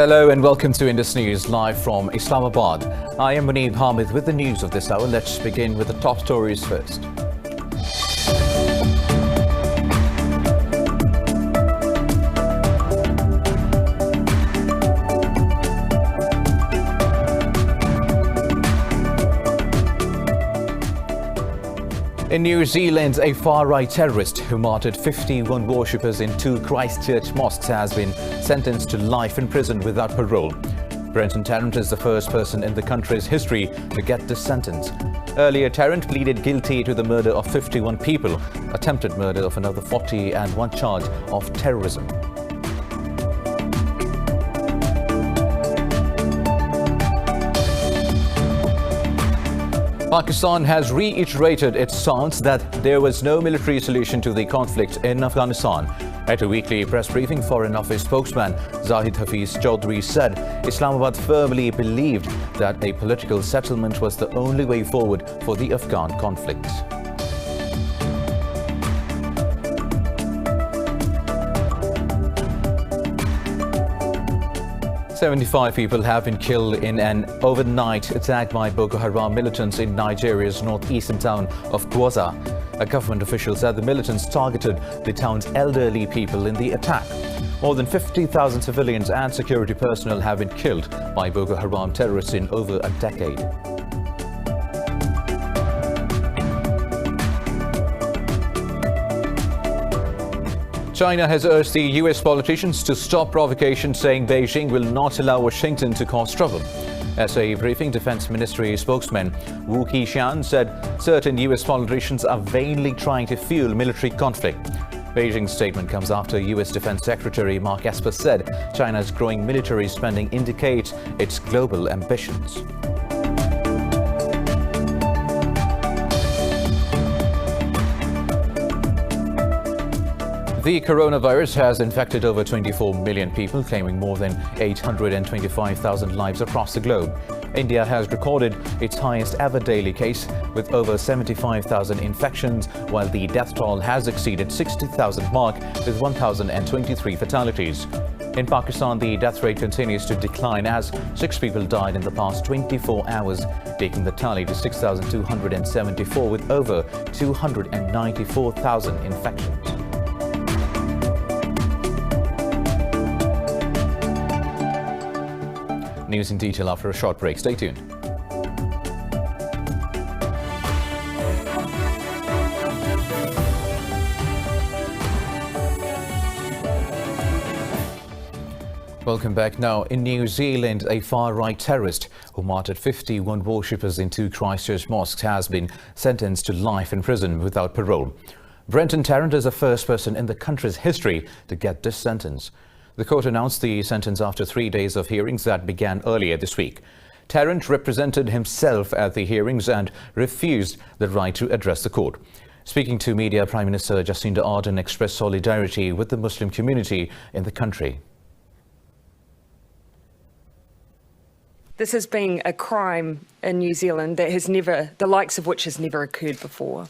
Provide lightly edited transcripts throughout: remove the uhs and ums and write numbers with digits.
Hello and welcome to Indus News live from Islamabad. I am Muneeb Hamid with the news of this hour. Let's begin with the top stories first. In New Zealand, a far-right terrorist who martyred 51 worshippers in 2 Christchurch mosques has been sentenced to life in prison without parole. Brenton Tarrant is the first person in the country's history to get this sentence. Earlier, Tarrant pleaded guilty to the murder of 51 people, attempted murder of another 40 and one charge of terrorism. Pakistan has reiterated its stance that there was no military solution to the conflict in Afghanistan. At a weekly press briefing, Foreign Office spokesman Zahid Hafiz Chaudhry said Islamabad firmly believed that a political settlement was the only way forward for the Afghan conflict. "75 people have been killed in an overnight attack by Boko Haram militants in Nigeria's northeastern town of Gwoza. A government official said the militants targeted the town's elderly people in the attack. More than 50,000 civilians and security personnel have been killed by Boko Haram terrorists in over a decade. China has urged the US politicians to stop provocation, saying Beijing will not allow Washington to cause trouble. At a briefing, Defense Ministry spokesman Wu Keqian said certain US politicians are vainly trying to fuel military conflict. Beijing's statement comes after US Defense Secretary Mark Esper said China's growing military spending indicates its global ambitions. The coronavirus has infected over 24 million people, claiming more than 825,000 lives across the globe. India has recorded its highest ever daily case with over 75,000 infections, while the death toll has exceeded 60,000 mark with 1,023 fatalities. In Pakistan, the death rate continues to decline as 6 people died in the past 24 hours, taking the tally to 6,274 with over 294,000 infections. News in detail after a short break. Stay tuned. Welcome back. Now, in New Zealand, a far-right terrorist who martyred 51 worshippers in 2 Christchurch mosques has been sentenced to life in prison without parole. Brenton Tarrant is the first person in the country's history to get this sentence. The court announced the sentence after 3 days of hearings that began earlier this week. Tarrant represented himself at the hearings and refused the right to address the court. Speaking to media, Prime Minister Jacinda Ardern expressed solidarity with the Muslim community in the country. This has been a crime in New Zealand that the likes of which has never occurred before.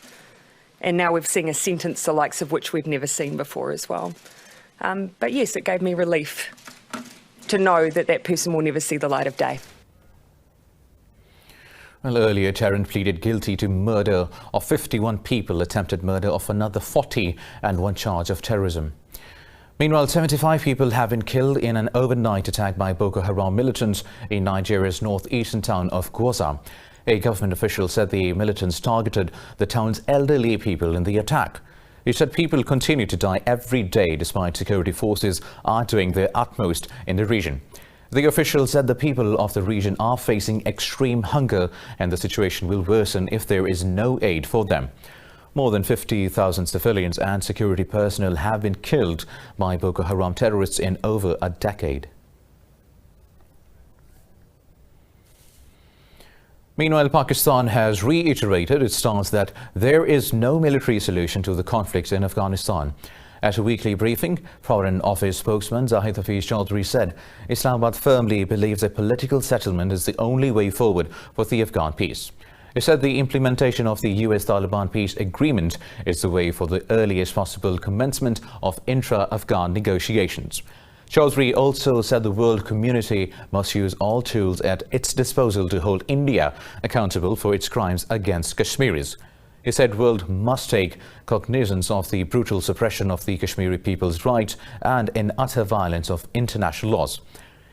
And now we've seen a sentence the likes of which we've never seen before as well. But yes, it gave me relief to know that that person will never see the light of day. Well, earlier, Tarrant pleaded guilty to murder of 51 people, attempted murder of another 40 and one charge of terrorism. Meanwhile, 75 people have been killed in an overnight attack by Boko Haram militants in Nigeria's northeastern town of Gwoza. A government official said the militants targeted the town's elderly people in the attack. He said people continue to die every day despite security forces are doing their utmost in the region. The official said the people of the region are facing extreme hunger and the situation will worsen if there is no aid for them. More than 50,000 civilians and security personnel have been killed by Boko Haram terrorists in over a decade. Meanwhile, Pakistan has reiterated its stance that there is no military solution to the conflict in Afghanistan. At a weekly briefing, Foreign Office spokesman Zahid Hafiz Chaudhry said Islamabad firmly believes a political settlement is the only way forward for the Afghan peace. He said the implementation of the US-Taliban peace agreement is the way for the earliest possible commencement of intra-Afghan negotiations. Chaudhry also said the world community must use all tools at its disposal to hold India accountable for its crimes against Kashmiris. He said the world must take cognizance of the brutal suppression of the Kashmiri people's rights and in utter violence of international laws.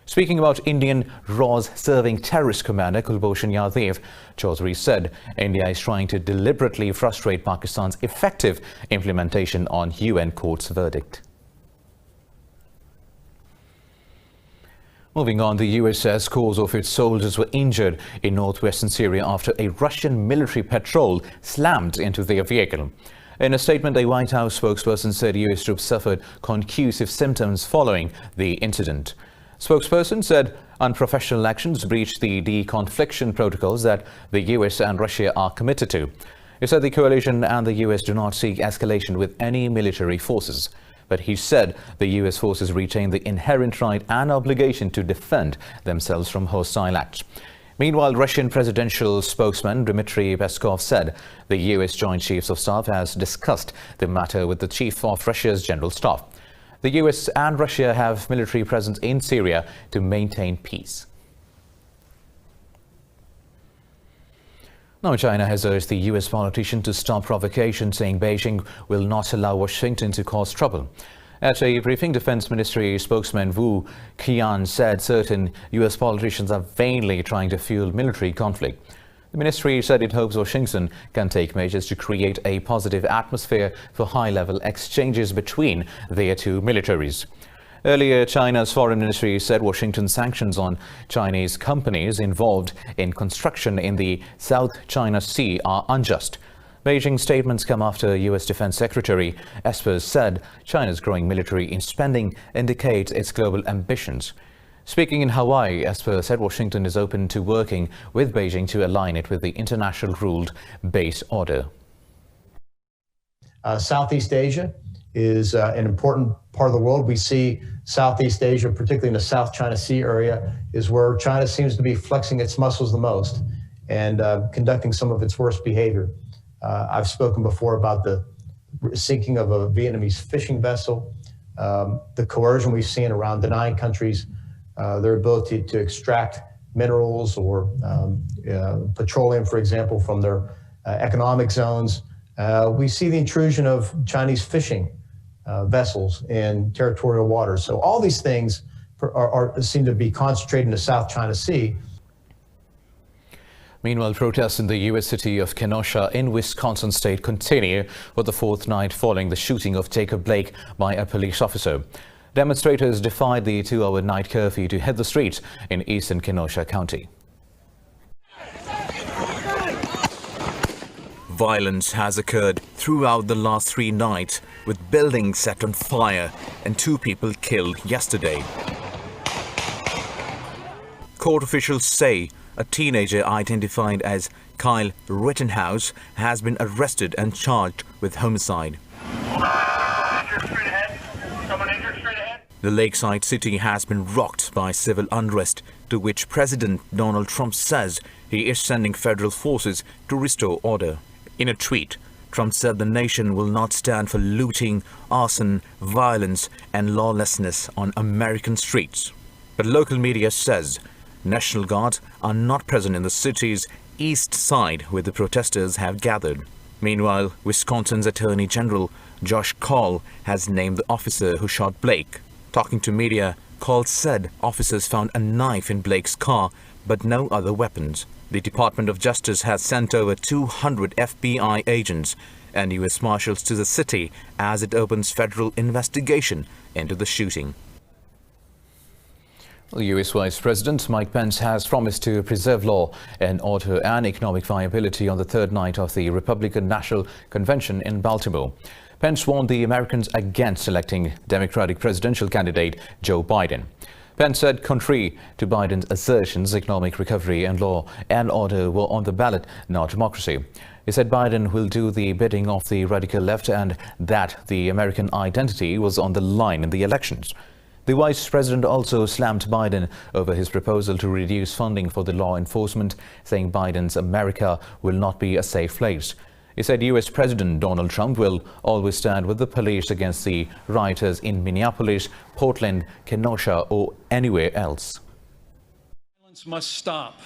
Speaking about Indian RAW's serving terrorist commander Kulbhushan Yadav, Chaudhry said India is trying to deliberately frustrate Pakistan's effective implementation on UN court's verdict. Moving on, the US says scores of its soldiers were injured in northwestern Syria after a Russian military patrol slammed into their vehicle. In a statement, a White House spokesperson said US troops suffered concussive symptoms following the incident. Spokesperson said unprofessional actions breached the de-confliction protocols that the US and Russia are committed to. He said the coalition and the US do not seek escalation with any military forces. But he said the US forces retain the inherent right and obligation to defend themselves from hostile acts. Meanwhile, Russian presidential spokesman Dmitry Peskov said the US Joint Chiefs of Staff has discussed the matter with the chief of Russia's general staff. The US and Russia have military presence in Syria to maintain peace. Now, China has urged the US politician to stop provocation, saying Beijing will not allow Washington to cause trouble. At a briefing, Defense Ministry spokesman Wu Qian said certain US politicians are vainly trying to fuel military conflict. The ministry said it hopes Washington can take measures to create a positive atmosphere for high-level exchanges between their two militaries. Earlier, China's foreign ministry said Washington's sanctions on Chinese companies involved in construction in the South China Sea are unjust. Beijing's statements come after U.S. Defense Secretary Esper said China's growing military spending indicates its global ambitions. Speaking in Hawaii, Esper said Washington is open to working with Beijing to align it with the international ruled base order. Southeast Asia is an important part of the world. We see Southeast Asia, particularly in the South China Sea area, is where China seems to be flexing its muscles the most and conducting some of its worst behavior. I've spoken before about the sinking of a Vietnamese fishing vessel, the coercion we've seen around denying countries their ability to extract minerals or petroleum, for example, from their economic zones. We see the intrusion of Chinese fishing vessels in territorial waters. So all these things seem to be concentrated in the South China Sea. Meanwhile, protests in the U.S. city of Kenosha in Wisconsin state continue for the fourth night following the shooting of Jacob Blake by a police officer. Demonstrators defied the 2-hour night curfew to hit the streets in eastern Kenosha County. Violence has occurred throughout the last 3 nights, with buildings set on fire and 2 people killed yesterday. Court officials say a teenager identified as Kyle Rittenhouse has been arrested and charged with homicide. The lakeside city has been rocked by civil unrest, to which President Donald Trump says he is sending federal forces to restore order. In a tweet, Trump said the nation will not stand for looting, arson, violence and lawlessness on American streets. But local media says National Guards are not present in the city's east side where the protesters have gathered. Meanwhile, Wisconsin's Attorney General Josh Kaul has named the officer who shot Blake. Talking to media, Kaul said officers found a knife in Blake's car but no other weapons. The Department of Justice has sent over 200 FBI agents and U.S. Marshals to the city as it opens federal investigation into the shooting. Well, U.S. Vice President Mike Pence has promised to preserve law and order and economic viability on the third night of the Republican National Convention in Baltimore. Pence warned the Americans against electing Democratic presidential candidate Joe Biden. Pence said, contrary to Biden's assertions, economic recovery and law and order were on the ballot, not democracy. He said Biden will do the bidding of the radical left and that the American identity was on the line in the elections. The vice president also slammed Biden over his proposal to reduce funding for the law enforcement, saying Biden's America will not be a safe place. He said US President Donald Trump will always stand with the police against the rioters in Minneapolis, Portland, Kenosha or anywhere else. Violence must stop,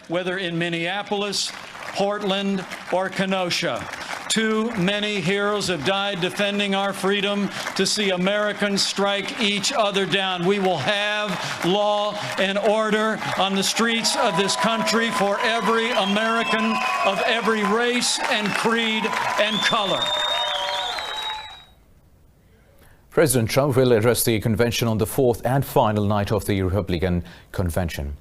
whether in Minneapolis, Portland or Kenosha. Too many heroes have died defending our freedom to see Americans strike each other down. We will have law and order on the streets of this country for every American of every race and creed and color. President Trump will address the convention on the fourth and final night of the Republican convention.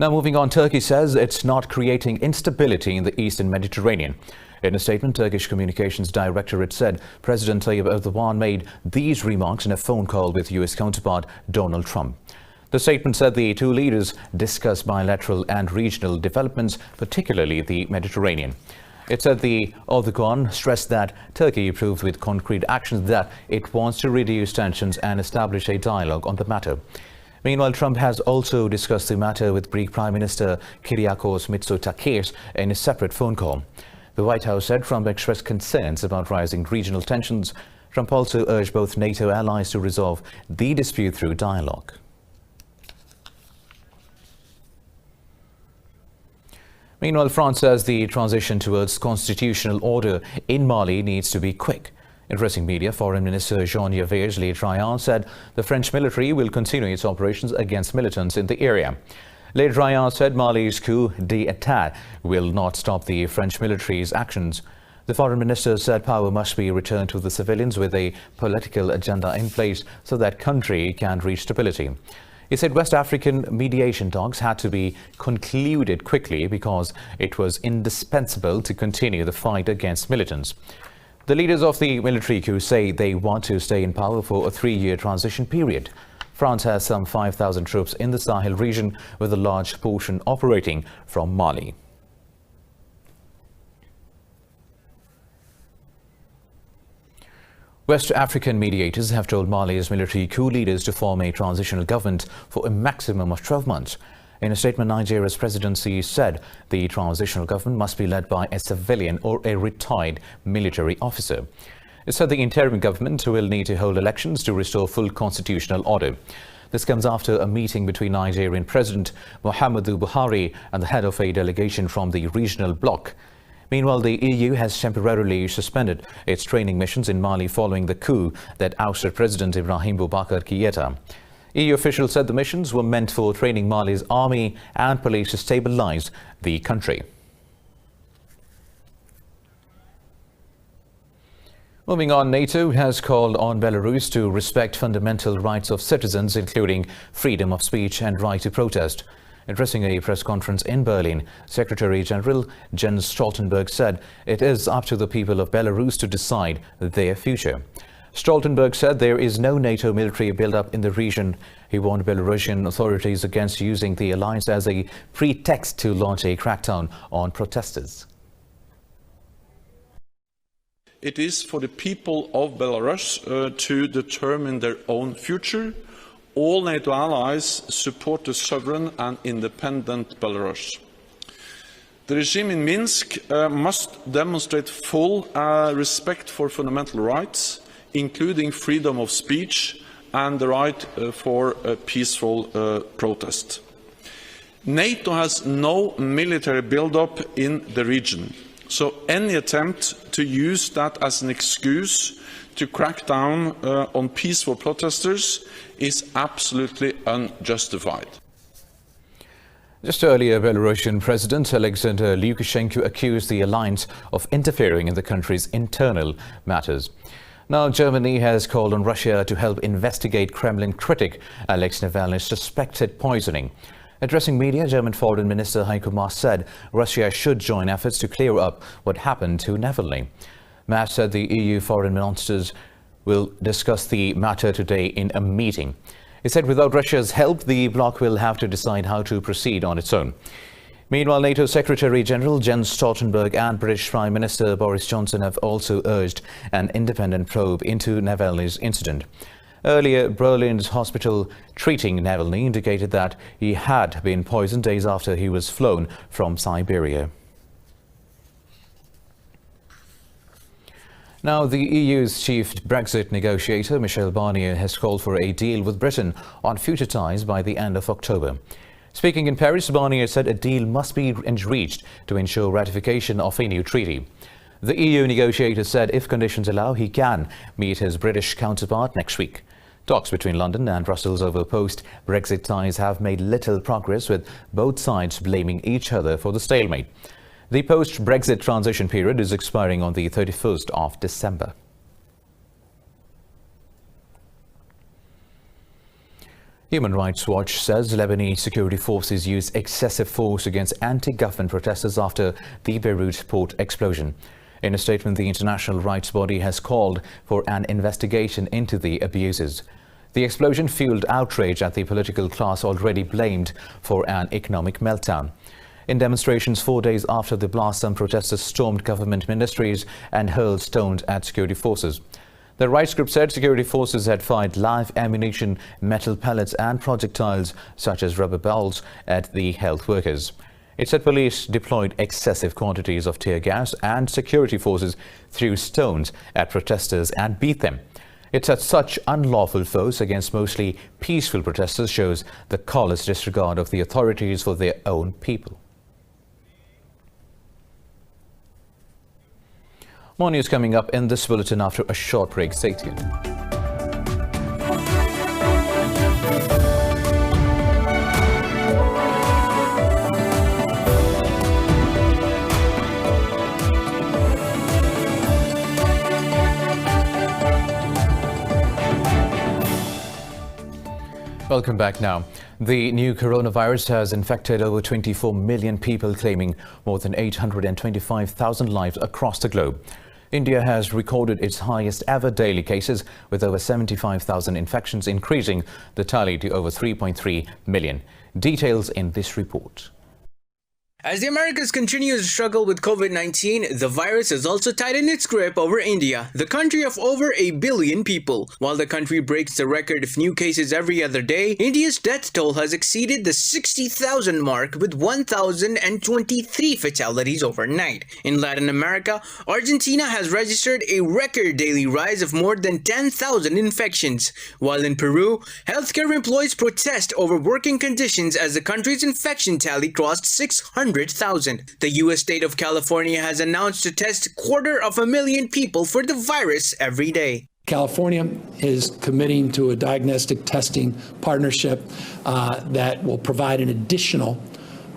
Now moving on, Turkey says it's not creating instability in the Eastern Mediterranean. In a statement, Turkish Communications Directorate said President Tayyip Erdogan made these remarks in a phone call with US counterpart Donald Trump. The statement said the two leaders discussed bilateral and regional developments, particularly the Mediterranean. It said the Erdogan stressed that Turkey proved with concrete actions that it wants to reduce tensions and establish a dialogue on the matter. Meanwhile, Trump has also discussed the matter with Greek Prime Minister Kyriakos Mitsotakis in a separate phone call. The White House said Trump expressed concerns about rising regional tensions. Trump also urged both NATO allies to resolve the dispute through dialogue. Meanwhile, France says the transition towards constitutional order in Mali needs to be quick. Addressing media, Foreign Minister Jean-Yves Le Drian said the French military will continue its operations against militants in the area. Le Drian said Mali's coup d'état will not stop the French military's actions. The foreign minister said power must be returned to the civilians with a political agenda in place so that country can reach stability. He said West African mediation talks had to be concluded quickly because it was indispensable to continue the fight against militants. The leaders of the military coup say they want to stay in power for a 3-year transition period. France has some 5,000 troops in the Sahel region, with a large portion operating from Mali. West African mediators have told Mali's military coup leaders to form a transitional government for a maximum of 12 months. In a statement, Nigeria's presidency said the transitional government must be led by a civilian or a retired military officer. It said the interim government will need to hold elections to restore full constitutional order. This comes after a meeting between Nigerian President Muhammadu Buhari and the head of a delegation from the regional bloc. Meanwhile, the EU has temporarily suspended its training missions in Mali following the coup that ousted President Ibrahim Boubacar Keïta. EU officials said the missions were meant for training Mali's army and police to stabilize the country. Moving on, NATO has called on Belarus to respect fundamental rights of citizens, including freedom of speech and right to protest. Addressing a press conference in Berlin, Secretary General Jens Stoltenberg said it is up to the people of Belarus to decide their future. Stoltenberg said there is no NATO military buildup in the region. He warned Belarusian authorities against using the alliance as a pretext to launch a crackdown on protesters. It is for the people of Belarus to determine their own future. All NATO allies support the sovereign and independent Belarus. The regime in Minsk must demonstrate full respect for fundamental rights, including freedom of speech and the right for peaceful protest. NATO has no military build-up in the region, so any attempt to use that as an excuse to crack down on peaceful protesters is absolutely unjustified. Just earlier, Belarusian President Alexander Lukashenko accused the alliance of interfering in the country's internal matters. Now, Germany has called on Russia to help investigate Kremlin critic Alexei Navalny's suspected poisoning. Addressing media, German Foreign Minister Heiko Maas said Russia should join efforts to clear up what happened to Navalny. Maas said the EU foreign ministers will discuss the matter today in a meeting. He said without Russia's help, the bloc will have to decide how to proceed on its own. Meanwhile, NATO Secretary General Jens Stoltenberg and British Prime Minister Boris Johnson have also urged an independent probe into Navalny's incident. Earlier, Berlin's hospital treating Navalny indicated that he had been poisoned days after he was flown from Siberia. Now, the EU's chief Brexit negotiator, Michel Barnier, has called for a deal with Britain on future ties by the end of October. Speaking in Paris, Barnier said a deal must be reached to ensure ratification of a new treaty. The EU negotiator said if conditions allow, he can meet his British counterpart next week. Talks between London and Brussels over post-Brexit ties have made little progress, with both sides blaming each other for the stalemate. The post-Brexit transition period is expiring on the 31st of December. Human Rights Watch says Lebanese security forces used excessive force against anti-government protesters after the Beirut port explosion. In a statement, the international rights body has called for an investigation into the abuses. The explosion fueled outrage at the political class already blamed for an economic meltdown. In demonstrations 4 days after the blast, some protesters stormed government ministries and hurled stones at security forces. The rights group said security forces had fired live ammunition, metal pellets and projectiles such as rubber balls at the health workers. It said police deployed excessive quantities of tear gas and security forces threw stones at protesters and beat them. It said such unlawful force against mostly peaceful protesters shows the callous disregard of the authorities for their own people. More news coming up in this bulletin after a short break. Stay tuned. Welcome back now. The new coronavirus has infected over 24 million people, claiming more than 825,000 lives across the globe. India has recorded its highest ever daily cases, with over 75,000 infections, increasing the tally to over 3.3 million. Details in this report. As the Americas continue to struggle with COVID-19, the virus has also tightened its grip over India, the country of over 1 billion people. While the country breaks the record of new cases every other day, India's death toll has exceeded the 60,000 mark, with 1,023 fatalities overnight. In Latin America, Argentina has registered a record daily rise of more than 10,000 infections, while in Peru, healthcare employees protest over working conditions as the country's infection tally crossed 600,000. The U.S. state of California has announced to test 250,000 people for the virus every day. California is committing to a diagnostic testing partnership that will provide an additional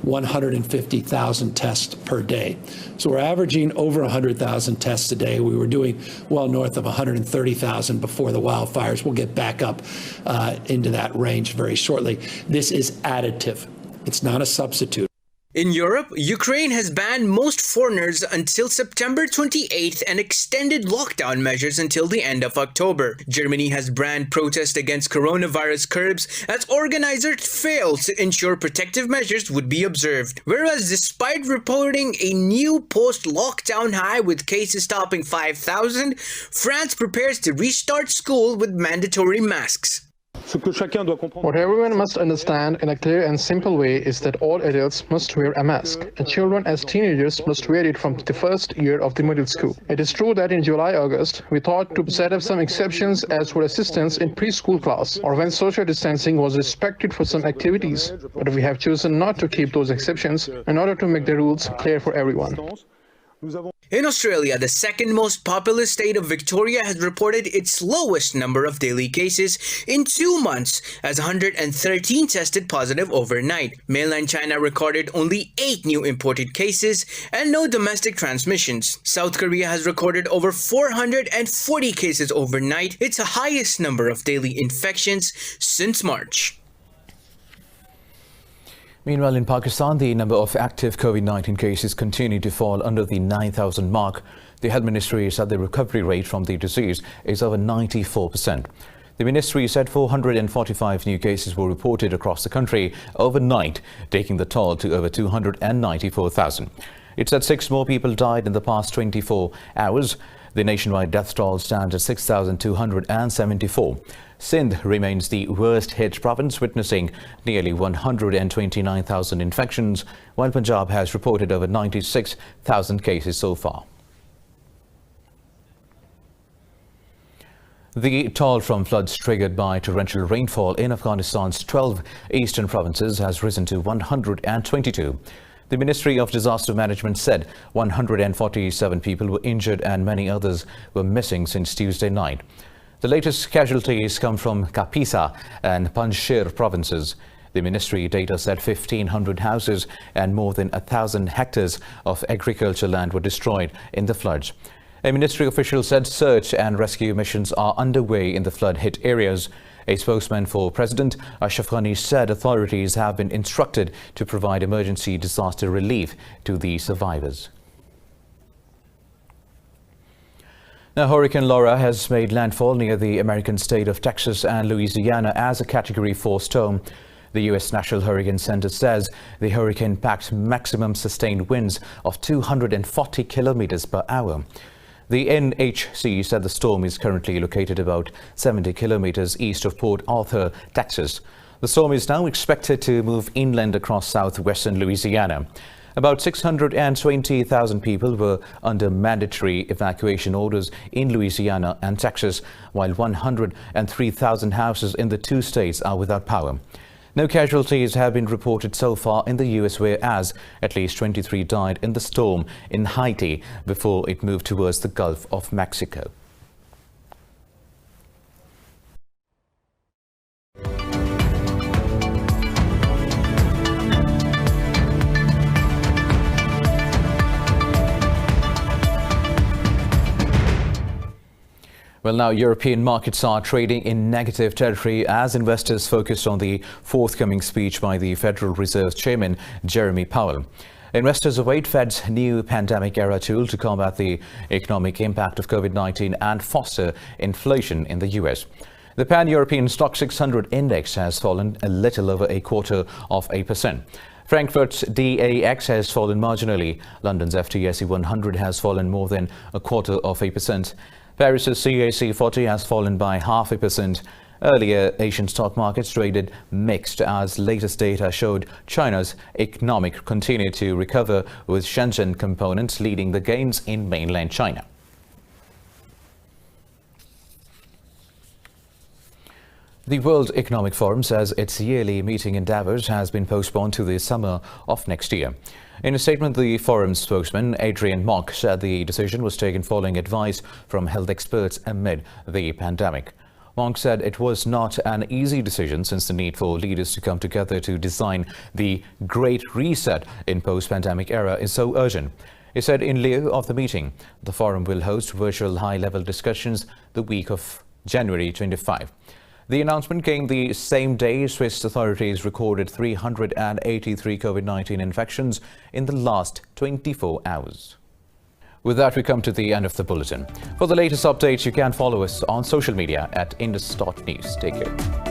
150,000 tests per day. So we're averaging over 100,000 tests a day. We were doing well north of 130,000 before the wildfires. We'll get back up into that range very shortly. This is additive. It's not a substitute. In Europe, Ukraine has banned most foreigners until September 28th and extended lockdown measures until the end of October. Germany has banned protests against coronavirus curbs as organizers failed to ensure protective measures would be observed. Whereas despite reporting a new post-lockdown high with cases topping 5,000, France prepares to restart school with mandatory masks. What everyone must understand in a clear and simple way is that all adults must wear a mask, and children as teenagers must wear it from the first year of the middle school. It is true that in July-August, we thought to set up some exceptions as for assistance in preschool class, or when social distancing was respected for some activities, but we have chosen not to keep those exceptions in order to make the rules clear for everyone. In Australia, the second most populous state of Victoria has reported its lowest number of daily cases in 2 months, as 113 tested positive overnight. Mainland China recorded only 8 new imported cases and no domestic transmissions. South Korea has recorded over 440 cases overnight, its highest number of daily infections since March. Meanwhile, in Pakistan, the number of active COVID-19 cases continue to fall under the 9,000 mark. The health ministry said the recovery rate from the disease is over 94%. The ministry said 445 new cases were reported across the country overnight, taking the toll to over 294,000. It said 6 more people died in the past 24 hours. The nationwide death toll stands at 6,274. Sindh remains the worst-hit province, witnessing nearly 129,000 infections, while Punjab has reported over 96,000 cases so far. The toll from floods triggered by torrential rainfall in Afghanistan's 12 eastern provinces has risen to 122. The Ministry of Disaster Management said 147 people were injured and many others were missing since Tuesday night. The latest casualties come from Kapisa and Panjshir provinces. The ministry data said 1,500 houses and more than 1,000 hectares of agricultural land were destroyed in the floods. A ministry official said search and rescue missions are underway in the flood-hit areas. A spokesman for President Ashraf Ghani said authorities have been instructed to provide emergency disaster relief to the survivors. Now, Hurricane Laura has made landfall near the American state of Texas and Louisiana as a Category 4 storm. The U.S. National Hurricane Center says the hurricane packed maximum sustained winds of 240 kilometers per hour. The NHC said the storm is currently located about 70 kilometers east of Port Arthur, Texas. The storm is now expected to move inland across southwestern Louisiana. About 620,000 people were under mandatory evacuation orders in Louisiana and Texas, while 103,000 houses in the two states are without power. No casualties have been reported so far in the U.S., whereas at least 23 died in the storm in Haiti before it moved towards the Gulf of Mexico. Well, now European markets are trading in negative territory as investors focused on the forthcoming speech by the Federal Reserve Chairman Jeremy Powell. Investors await Fed's new pandemic-era tool to combat the economic impact of COVID-19 and foster inflation in the U.S. The Pan-European Stock 600 index has fallen a little over 0.25%. Frankfurt's DAX has fallen marginally. London's FTSE 100 has fallen more than 0.25%. Paris's CAC 40 has fallen by 0.5%. Earlier, Asian stock markets traded mixed as latest data showed China's economic continued to recover, with Shenzhen components leading the gains in mainland China. The World Economic Forum says its yearly meeting in Davos has been postponed to the summer of next year. In a statement, the forum's spokesman, Adrian Mock, said the decision was taken following advice from health experts amid the pandemic. Mock said it was not an easy decision since the need for leaders to come together to design the Great Reset in post-pandemic era is so urgent. He said in lieu of the meeting, the forum will host virtual high-level discussions the week of January 25. The announcement came the same day Swiss authorities recorded 383 COVID-19 infections in the last 24 hours. With that, we come to the end of the bulletin. For the latest updates, you can follow us on social media at indus.news. Take care.